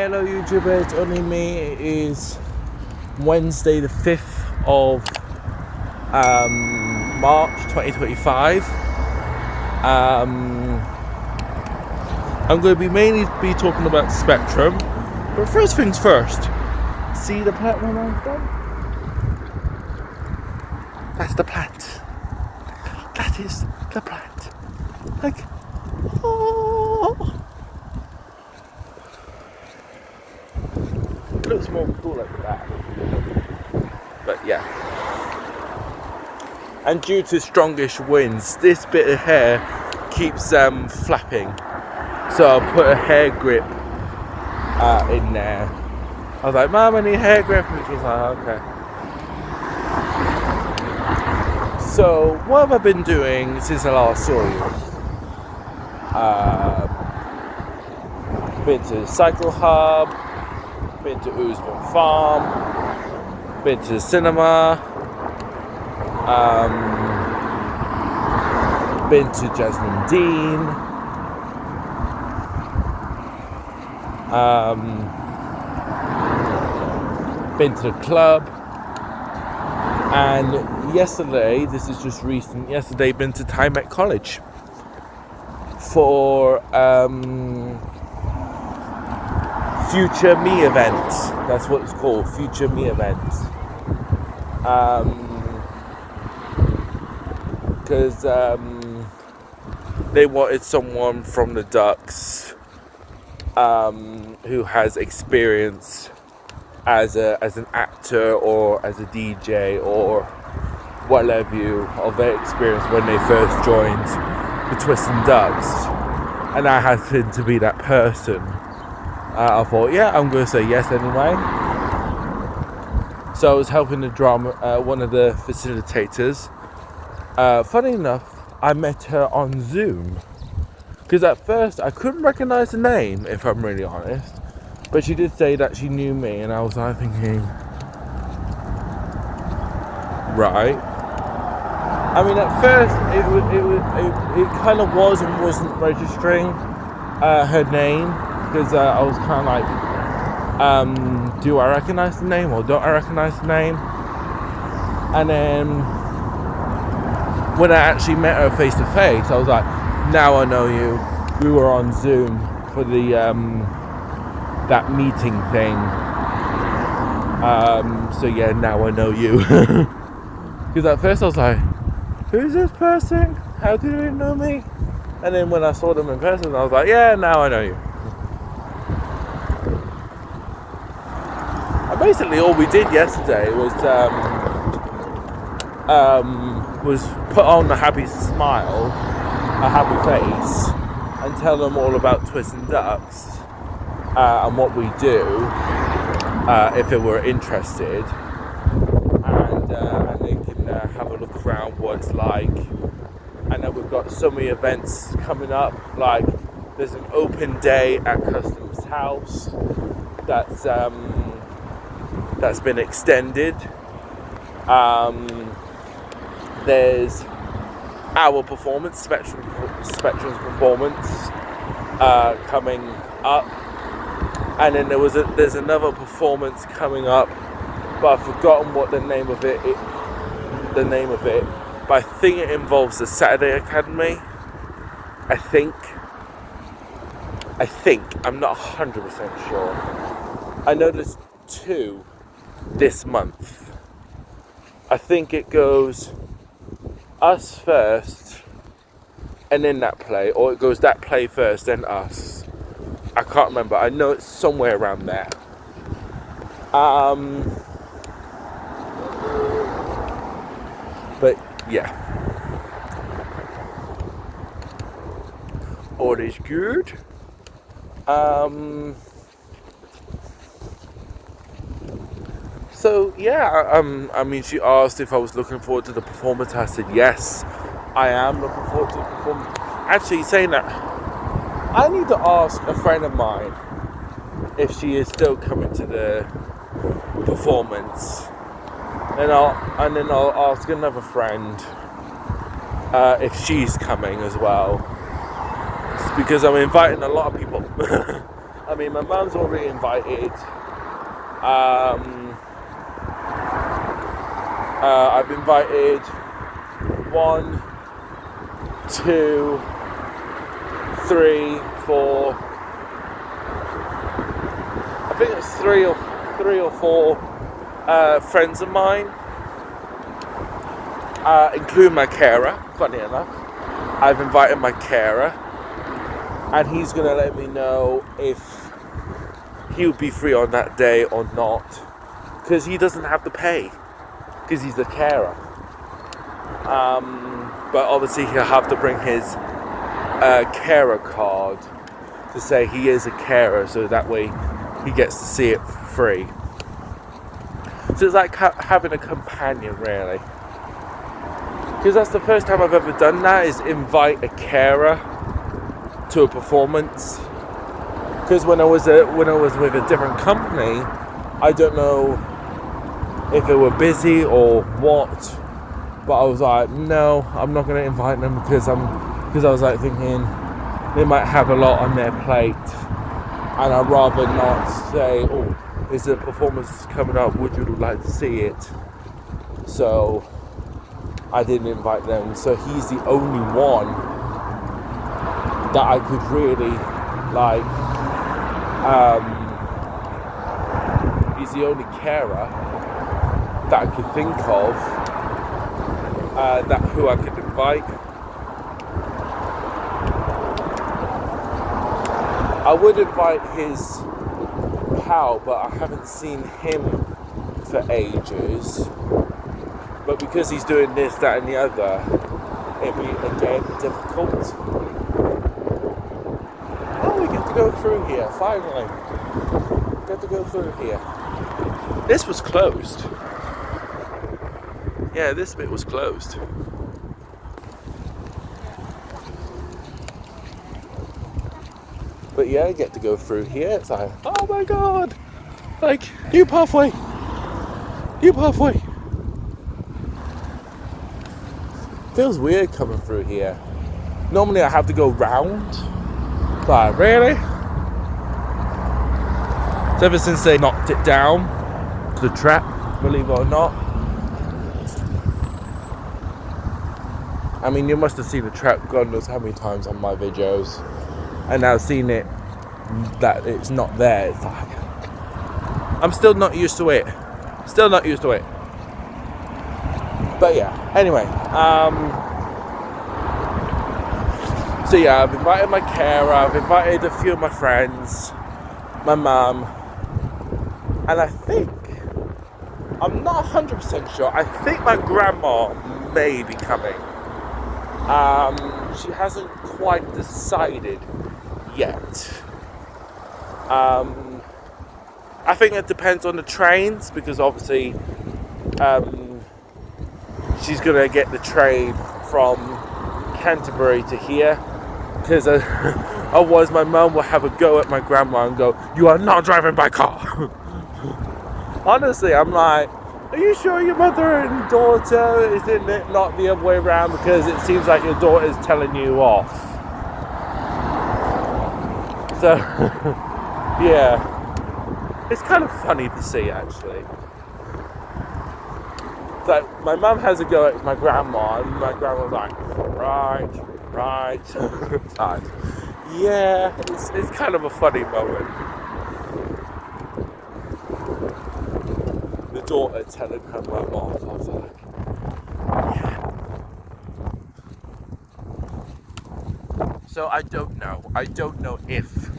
Hello YouTuber, it's only me. It is Wednesday the 5th of March 2025. I'm going to be mainly talking about Spectrum, but first things first. See the plant when I'm done? That's the plant. That is the plant. Like, oh. It looks more cool like that. But yeah. And due to strongish winds, this bit of hair keeps flapping. So I'll put a hair grip in there. I was like, Mum, I need hair grip. And she was like, okay. So what have I been doing since I last saw you? Been to Cycle Hub, been to Usman Farm, been to the cinema, been to Jasmine Dean, been to the club, and yesterday, this is just recent, yesterday been to Thai Met College for Future Me event. That's what it's called, Future Me event. Because they wanted someone from the Ducks who has experience as an actor or as a DJ or whatever of their experience when they first joined the Twisted Ducks, and I happened to be that person. I thought, yeah, I'm going to say yes anyway. So I was helping the drama, one of the facilitators. Funny enough, I met her on Zoom. Because at first I couldn't recognize the name, if I'm really honest. But she did say that she knew me, and I was like thinking, right. I mean, at first it kind of was and wasn't registering her name, because I was kind of like, do I recognize the name or don't I recognize the name? And then when I actually met her face to face, I was like, now I know you. We were on Zoom for the that meeting thing. So yeah, now I know you. Because at first I was like, who's this person? How do they know me? And then when I saw them in person, I was like, yeah, now I know you. And basically all we did yesterday was put on a happy smile, a happy face, and tell them all about Twisted Ducks and what we do if they were interested, and they can have a look around what it's like. And then we've got so many events coming up, like there's an open day at Customs House that's been extended. There's our performance, Spectrum's performance coming up, and then there's another performance coming up, but I've forgotten what the name of it. But I think it involves the Saturday Academy. I think. I'm not 100% sure. I know there's 2 this month. I think it goes us first and then that play, or it goes that play first then us. I can't remember. I know it's somewhere around there. But yeah, all is good. So yeah, I mean, she asked if I was looking forward to the performance. I said yes, I am looking forward to the performance. Actually, saying that, I need to ask a friend of mine if she is still coming to the performance, and then I'll ask another friend if she's coming as well. It's because I'm inviting a lot of people. I mean, my mum's already invited. I've invited 1, 2, 3, 4. I think it's three or four friends of mine, including my carer. Funny enough, I've invited my carer, and he's gonna let me know if he'll be free on that day or not, because he doesn't have to pay, because he's the carer. But obviously he'll have to bring his carer card to say he is a carer, so that way he gets to see it for free. So it's like having a companion, really. Because that's the first time I've ever done that, is invite a carer to a performance. Because when I was with a different company, I don't know if they were busy or what, but I was like, no, I'm not going to invite them because I was like thinking they might have a lot on their plate, and I'd rather not say, oh, is a performance coming up, would you like to see it? So I didn't invite them. So he's the only one that I could really like. He's the only carer that I could think of that who I could invite. I would invite his pal, but I haven't seen him for ages. But because he's doing this, that and the other, it'd be again difficult. Oh, we get to go through here, finally. Get to go through here. This was closed. Yeah, this bit was closed. But yeah, I get to go through here. It's like, oh my god! Like, new pathway! New pathway! Feels weird coming through here. Normally I have to go round. But really? So ever since they knocked it down, the trap, believe it or not. I mean, you must have seen the trap God knows how many times on my videos. And now seeing it, that it's not there, it's like, I'm still not used to it. Still not used to it. But yeah, anyway. So yeah, I've invited my carer, I've invited a few of my friends, my mum, and I think, I'm not 100% sure, I think my grandma may be coming. She hasn't quite decided yet. I think it depends on the trains, because obviously she's gonna get the train from Canterbury to here, because otherwise my mum will have a go at my grandma and go, you are not driving by car. Honestly, I'm like, are you sure your mother and daughter, isn't it not the other way around, because it seems like your daughter is telling you off. So yeah, it's kind of funny to see, actually. So my mum has a go at my grandma, and my grandma's like, right. Like, yeah, it's kind of a funny moment. The daughter telling her mum off. I was like, yeah. So I don't know if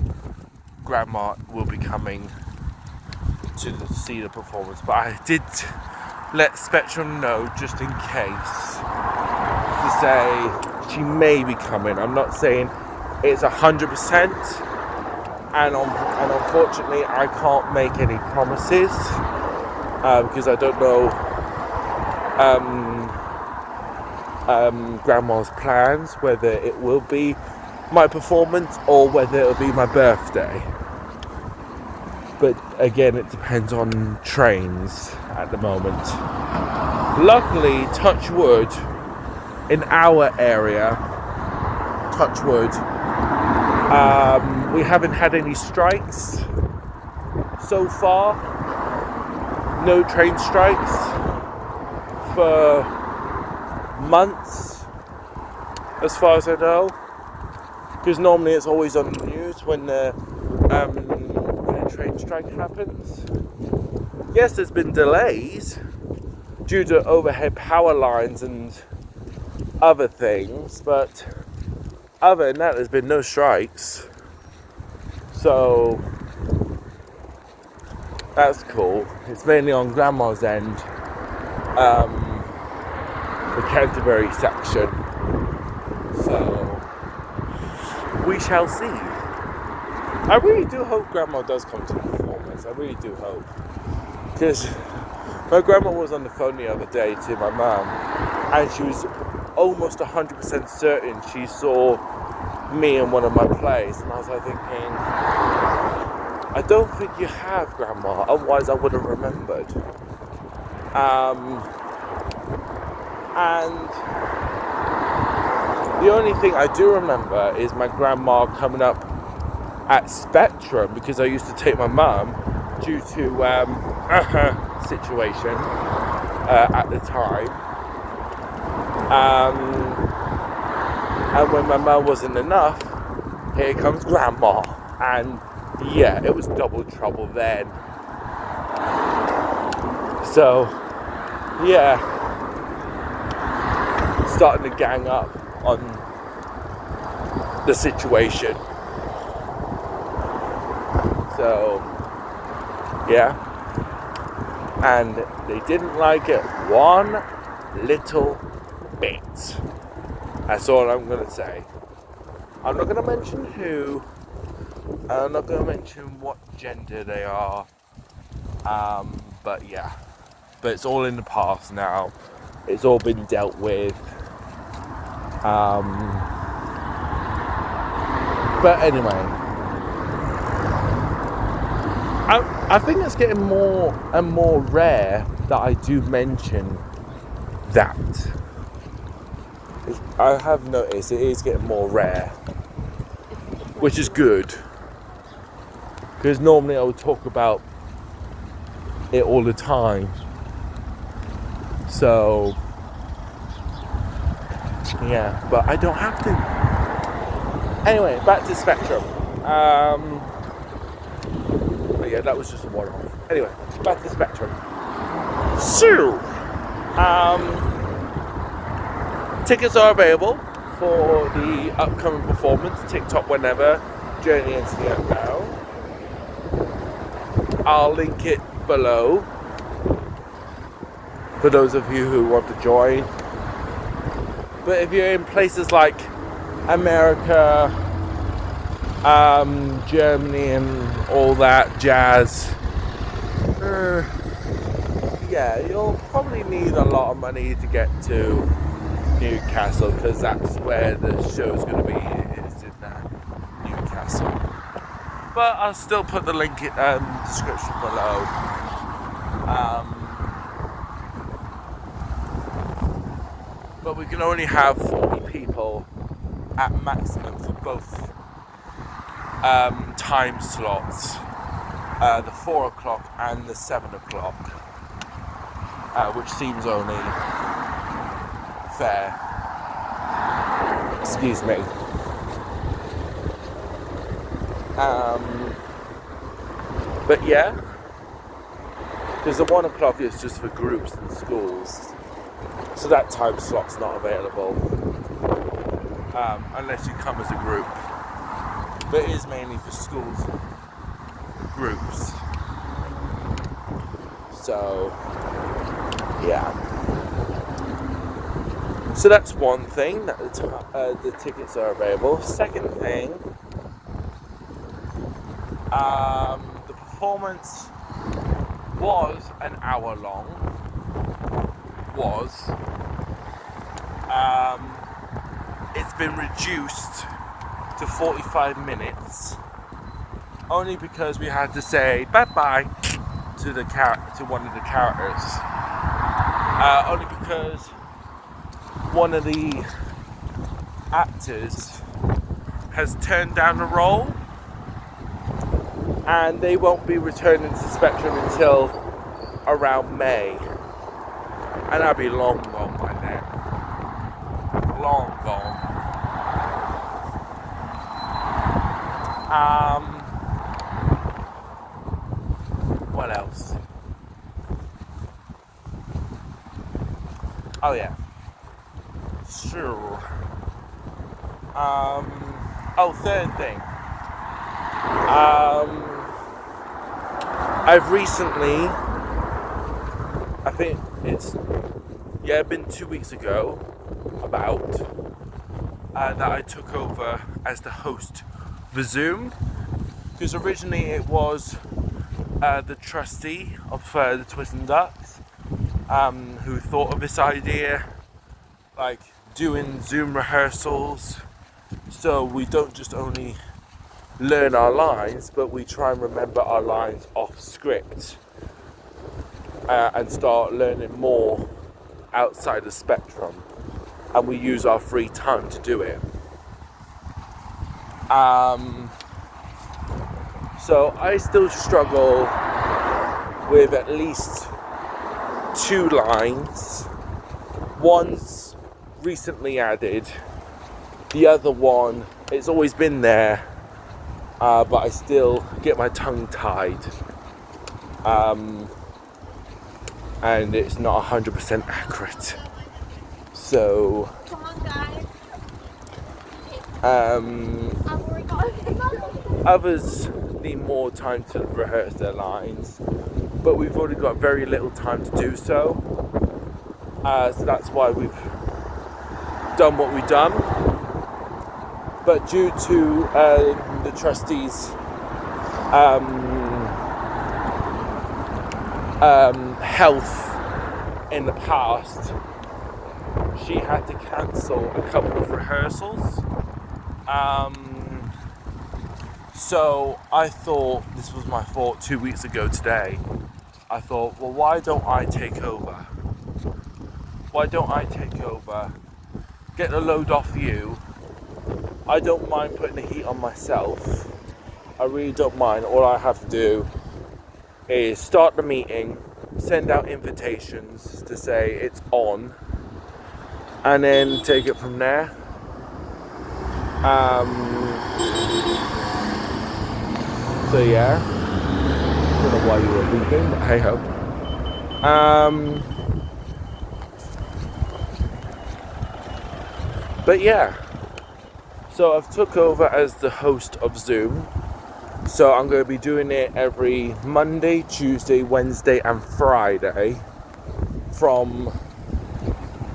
Grandma will be coming to see the performance, but I did let Spectrum know just in case, to say she may be coming. I'm not saying it's 100%, and unfortunately I can't make any promises because I don't know Grandma's plans, whether it will be my performance or whether it'll be my birthday. But again, it depends on trains at the moment. Luckily, touch wood, in our area, touch wood, We haven't had any strikes so far. No train strikes for months, as far as I know. Because normally it's always on the news when a train strike happens. Yes, there's been delays due to overhead power lines and other things, but other than that, there's been no strikes. So that's cool. It's mainly on Grandma's end, the Canterbury section. So we shall see. I really do hope Grandma does come to the performance. I really do hope. Because my grandma was on the phone the other day to my mum, and she was almost 100% certain she saw me in one of my plays. And I was like thinking, I don't think you have, Grandma, otherwise I would have remembered. And the only thing I do remember is my grandma coming up at Spectrum, because I used to take my mum due to situation at the time. And when my mum wasn't enough, here comes Grandma. And yeah, it was double trouble then. So, yeah, starting to gang up on the situation. So, yeah, and they didn't like it one little bit. That's all I'm going to say. I'm not going to mention who, I'm not going to mention what gender they are, but yeah, but it's all in the past now. It's all been dealt with. But anyway, I think it's getting more and more rare that I do mention that. I have noticed it is getting more rare, which is good, because normally I would talk about it all the time. So yeah, but I don't have to. Anyway, back to Spectrum. But yeah, that was just a one-off. Anyway, back to Spectrum. So, tickets are available for the upcoming performance, TikTok Whenever, Journey into the Unknown. I'll link it below for those of you who want to join. But if you're in places like America, Germany and all that jazz, yeah, you'll probably need a lot of money to get to Newcastle, because that's where the show's going to be, is in Newcastle. But I'll still put the link in the description below. But we can only have 40 people at maximum for both time slots, the 4 o'clock and the 7 o'clock, which seems only fair. Excuse me. But yeah, because the 1 o'clock is just for groups and schools, so that time slot's not available unless you come as a group. But it is mainly for schools and groups. So yeah. So that's one thing, that the tickets are available. Second thing, the performance was an hour long. It's been reduced to 45 minutes, only because we had to say bye-bye to one of the characters. Only because one of the actors has turned down the role, and they won't be returning to Spectrum until around May, and I'll be long gone by then. Long gone. What else? Oh yeah. Sure. Third thing. I've recently, I think it's, been 2 weeks ago, that I took over as the host for Zoom, because originally it was the trustee of the Twisted Ducks who thought of this idea, like doing Zoom rehearsals, so we don't just only learn our lines, but we try and remember our lines off script and start learning more outside the Spectrum, and we use our free time to do it. So I still struggle with at least 2 lines. One's recently added, the other one, it's always been there, but I still get my tongue tied, and it's not 100% accurate. So, others need more time to rehearse their lines, but we've already got very little time to do so. So that's why we've done what we've done. But due to the trustees' health in the past, she had to cancel a couple of rehearsals. So I thought, this was my thought 2 weeks ago today, I thought, well, why don't I take over? Why don't I take over, get the load off you? I don't mind putting the heat on myself. I really don't mind. All I have to do is start the meeting, send out invitations to say it's on, and then take it from there. So yeah, don't know why you were leaving, but hey ho. But yeah, so I've took over as the host of Zoom. So I'm going to be doing it every Monday, Tuesday, Wednesday and Friday from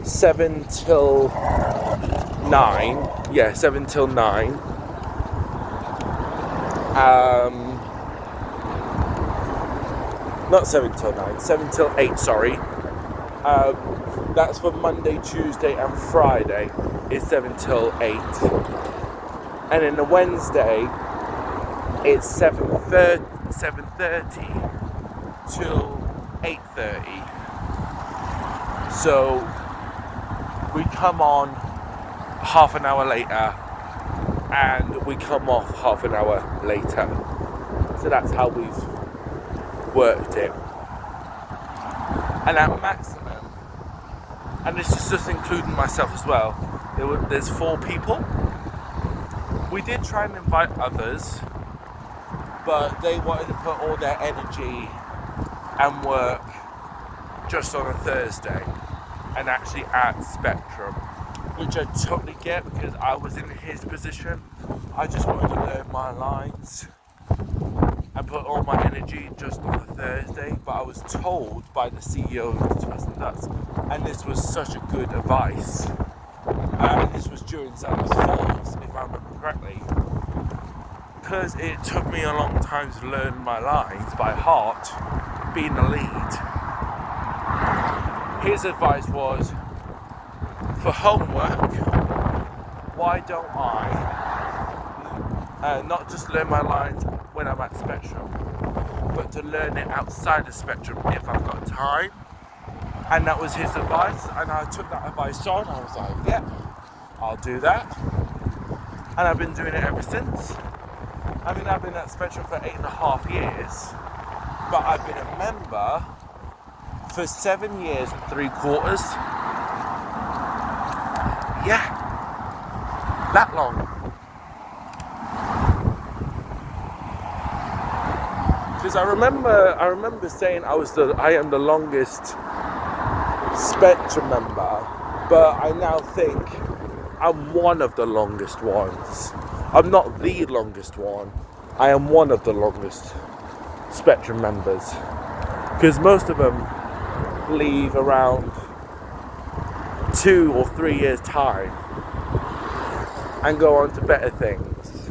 7 till 9. Yeah, 7 till 9. Not 7 till 9, 7 till 8, sorry. That's for Monday, Tuesday and Friday. It's 7 till 8. And then the Wednesday, it's 7:30 till 8:30. So we come on half an hour later and we come off half an hour later. So that's how we've worked it. And at maximum, and this is just including myself as well, there's 4 people. We did try and invite others, but they wanted to put all their energy and work just on a Thursday and actually at Spectrum, which I totally get because I was in his position. I just wanted to learn my lines and put all my energy just on a Thursday, but I was told by the CEO of the Twisted Ducks, and this was such a good advice, and this was during Xana's Falls, if I remember correctly, because it took me a long time to learn my lines by heart, being the lead. His advice was, for homework, why don't I not just learn my lines when I'm at Spectrum, but to learn it outside the Spectrum if I've got time. And that was his advice, and I took that advice on. I was like, yeah, I'll do that. And I've been doing it ever since. I mean, I've been at Spectrum for 8.5 years, but I've been a member for 7 years and 3/4. Yeah, that long. Because I remember saying I am the longest Spectrum member, but I now think I'm one of the longest ones. I'm not the longest one. I am one of the longest Spectrum members. Because most of them leave around 2 or 3 years' time and go on to better things.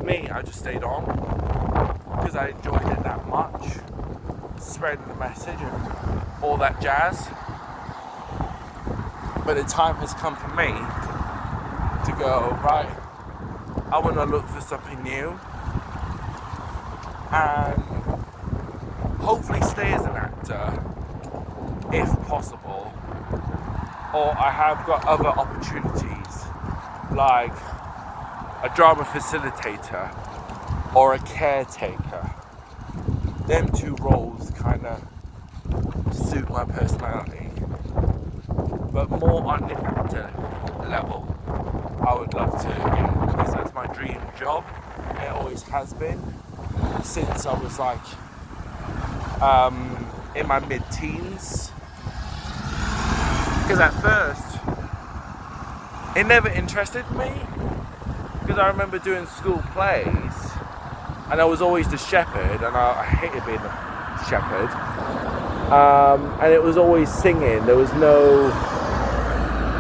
Me, I just stayed on because I enjoyed it that much, spreading the message and all that jazz. But the time has come for me to go, right, I want to look for something new and hopefully stay as an actor if possible, or I have got other opportunities like a drama facilitator or a caretaker. Them two roles kind of suit my personality, but more on the actor level I would love to, because that's my dream job. It always has been since I was like in my mid-teens, because at first it never interested me, because I remember doing school plays and I was always the shepherd, and I hated being the shepherd, and it was always singing. There was no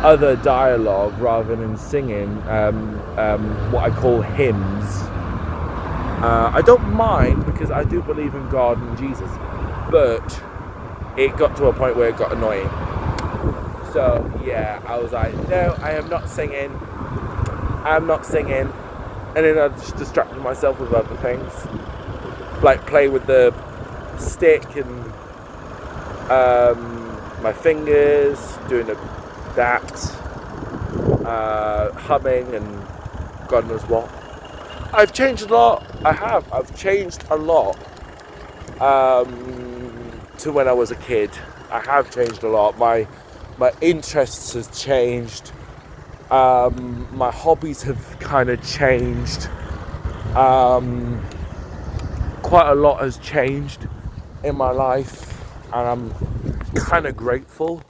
other dialogue rather than singing, what I call hymns. I don't mind, because I do believe in God and Jesus, but it got to a point where it got annoying. So yeah, I was like, no, I am not singing. I'm not singing. And then I just distracted myself with other things, like play with the stick and my fingers, doing that, humming and God knows what. I've changed a lot. I've changed a lot to when I was a kid. I have changed a lot. My interests has changed. My hobbies have kind of changed. Quite a lot has changed in my life, and I'm kind of grateful.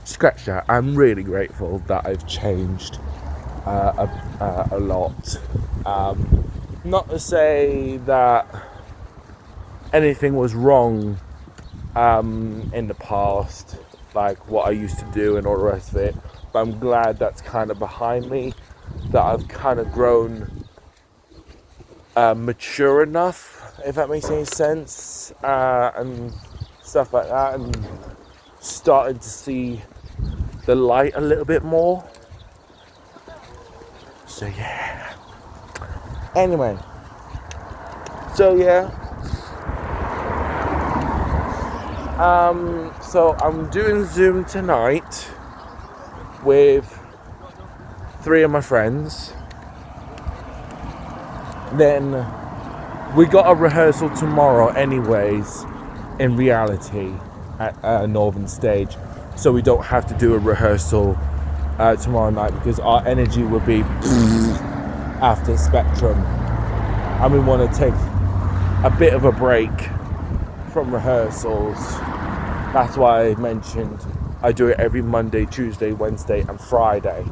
Scratch that. I'm really grateful that I've changed a lot. Not to say that anything was wrong in the past, like what I used to do and all the rest of it, but I'm glad that's kind of behind me, that I've kind of grown mature enough, if that makes any sense, and stuff like that, and starting to see the light a little bit more. So yeah. Anyway. So yeah. So I'm doing Zoom tonight with 3 of my friends. Then we got a rehearsal tomorrow anyways, in reality, at Northern Stage. So we don't have to do a rehearsal tomorrow night, because our energy will be after Spectrum. And we want to take a bit of a break from rehearsals. That's why I mentioned I do it every Monday, Tuesday, Wednesday and Friday.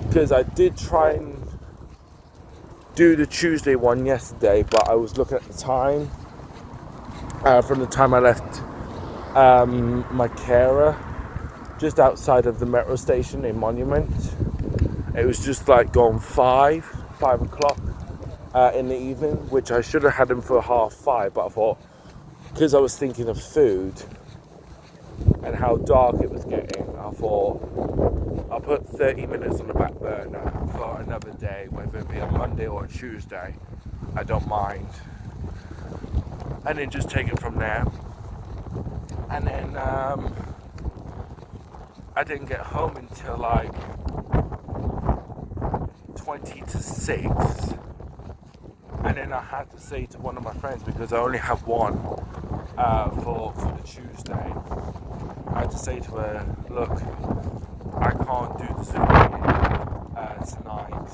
Because I did try and do the Tuesday one yesterday, but I was looking at the time. From the time I left my carer just outside of the metro station in Monument, it was just like gone 5 o'clock in the evening, which I should have had him for 5:30, but I thought, because I was thinking of food and how dark it was getting, I thought I'll put 30 minutes on the back burner for another day, whether it be a Monday or a Tuesday, I don't mind, and then just take it from there. And then I didn't get home until like 20 to 6. And then I had to say to one of my friends, because I only have one for the Tuesday, I had to say to her, look, I can't do the Zoom tonight.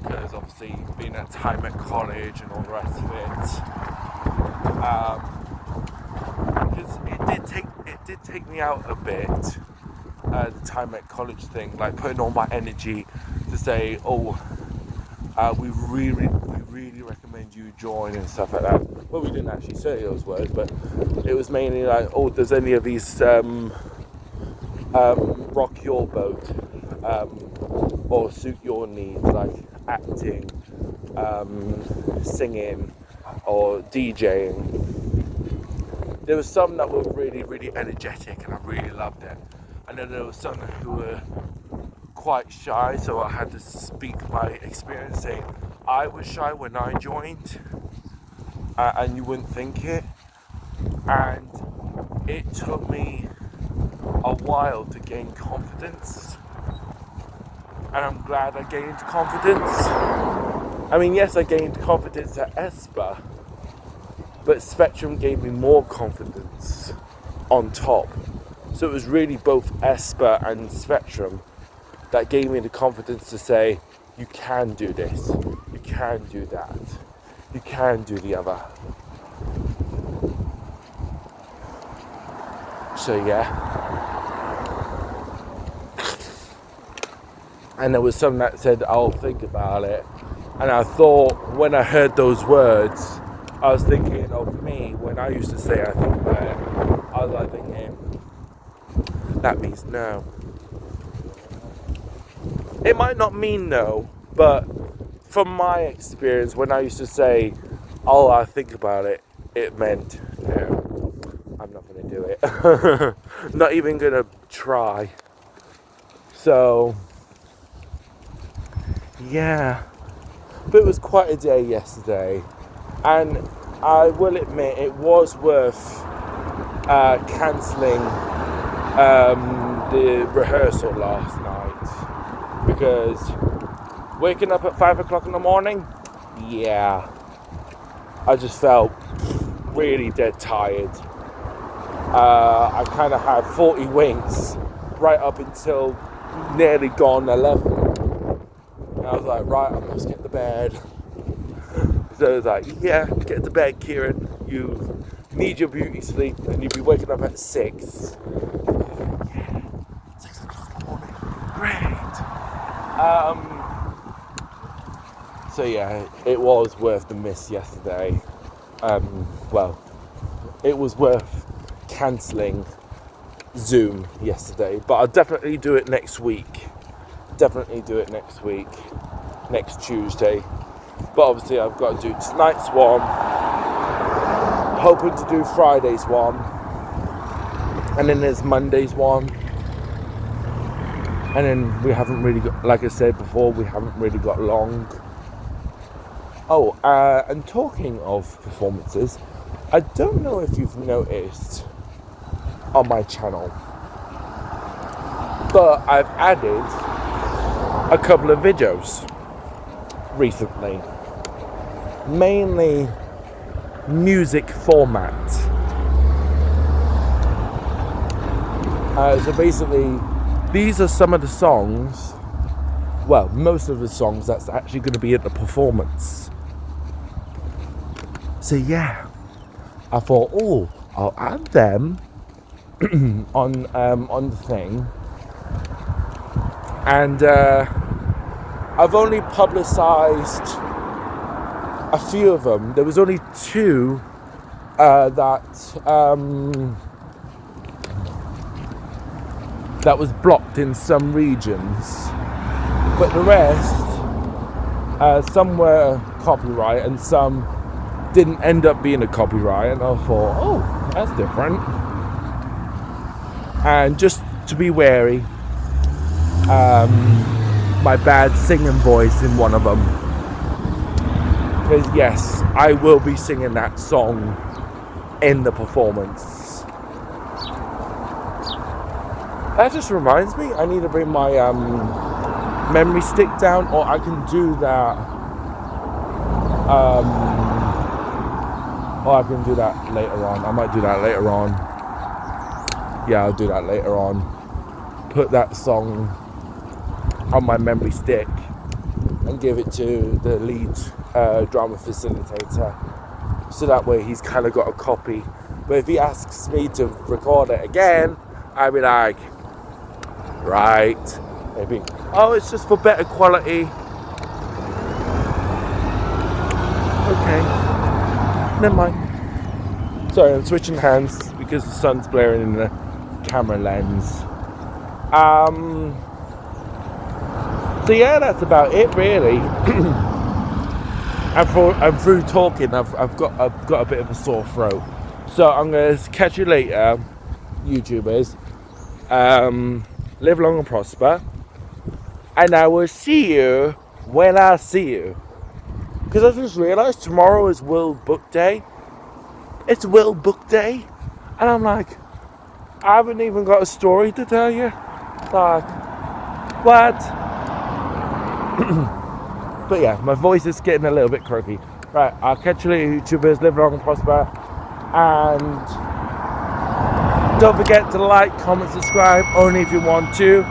Because obviously being at time at college and all the rest of it. Because it did take me out a bit, the time at college thing, like putting all my energy to say, we really recommend you join and stuff like that. Well, we didn't actually say those words, but it was mainly like, does any of these rock your boat or suit your needs, like acting, singing, or DJing. There were some that were really, really energetic, and I really loved it. And then there were some who were quite shy, so I had to speak my experience, saying I was shy when I joined, and you wouldn't think it. And it took me a while to gain confidence, and I'm glad I gained confidence. I mean, yes, I gained confidence at Esper, but Spectrum gave me more confidence on top. So it was really both Esper and Spectrum that gave me the confidence to say, you can do this, you can do that, you can do the other. So yeah. And there was some that said, I'll think about it. And I thought, when I heard those words, I was thinking of me when I used to say I think about it. I was like thinking, that means no. It might not mean no, but from my experience, when I used to say, I think about it, it meant no, I'm not going to do it. Not even going to try. So, yeah. But it was quite a day yesterday. And I will admit, it was worth cancelling the rehearsal last night. Because waking up at 5 o'clock in the morning, yeah, I just felt really dead tired. I kind of had 40 winks right up until nearly gone 11. And I was like, right, I must get to bed. So I was like, yeah, get to bed, Kieran. You need your beauty sleep, and you'll be waking up at 6. Yeah, 6 o'clock in the morning. Great. So yeah, it was worth the miss yesterday. It was worth cancelling Zoom yesterday, but I'll definitely do it next week. Next Tuesday. But obviously I've got to do tonight's one, hoping to do Friday's one, and then there's Monday's one, and then we haven't really got, like I said before, we haven't really got long. And talking of performances, I don't know if you've noticed on my channel, but I've added a couple of videos recently, mainly music format. So basically, these are some of the songs, most of the songs that's actually going to be at the performance. So yeah, I thought, I'll add them on the thing, and I've only publicised a few of them. There was only 2 that was blocked in some regions, but the rest, some were copyright and some didn't end up being a copyright, and I thought, that's different. And just to be wary, my bad singing voice in one of them, because yes, I will be singing that song in the performance. That just reminds me, I need to bring my memory stick down, or I can do that. Or I can do that later on. I might do that later on. Yeah, I'll do that later on. Put that song on my memory stick and give it to the lead drama facilitator, so that way he's kind of got a copy. But if he asks me to record it again, I'd be like, right, maybe, oh, it's just for better quality. Okay, never mind. Sorry, I'm switching hands because the sun's blaring in the camera lens. So yeah, that's about it really. And through talking, I've got a bit of a sore throat. So I'm gonna catch you later, YouTubers. Live long and prosper, and I will see you when I see you. Because I just realised tomorrow is World Book Day. It's World Book Day, and I'm like, I haven't even got a story to tell you. Like, what? But yeah, my voice is getting a little bit croaky. Right, I'll catch you later, YouTubers. Live long and prosper. And don't forget to like, comment, subscribe, only if you want to.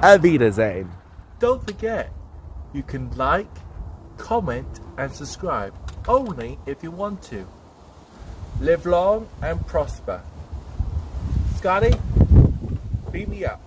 Auf Wiedersehen. Don't forget, you can like, comment, and subscribe, only if you want to. Live long and prosper. Scotty, beat me up.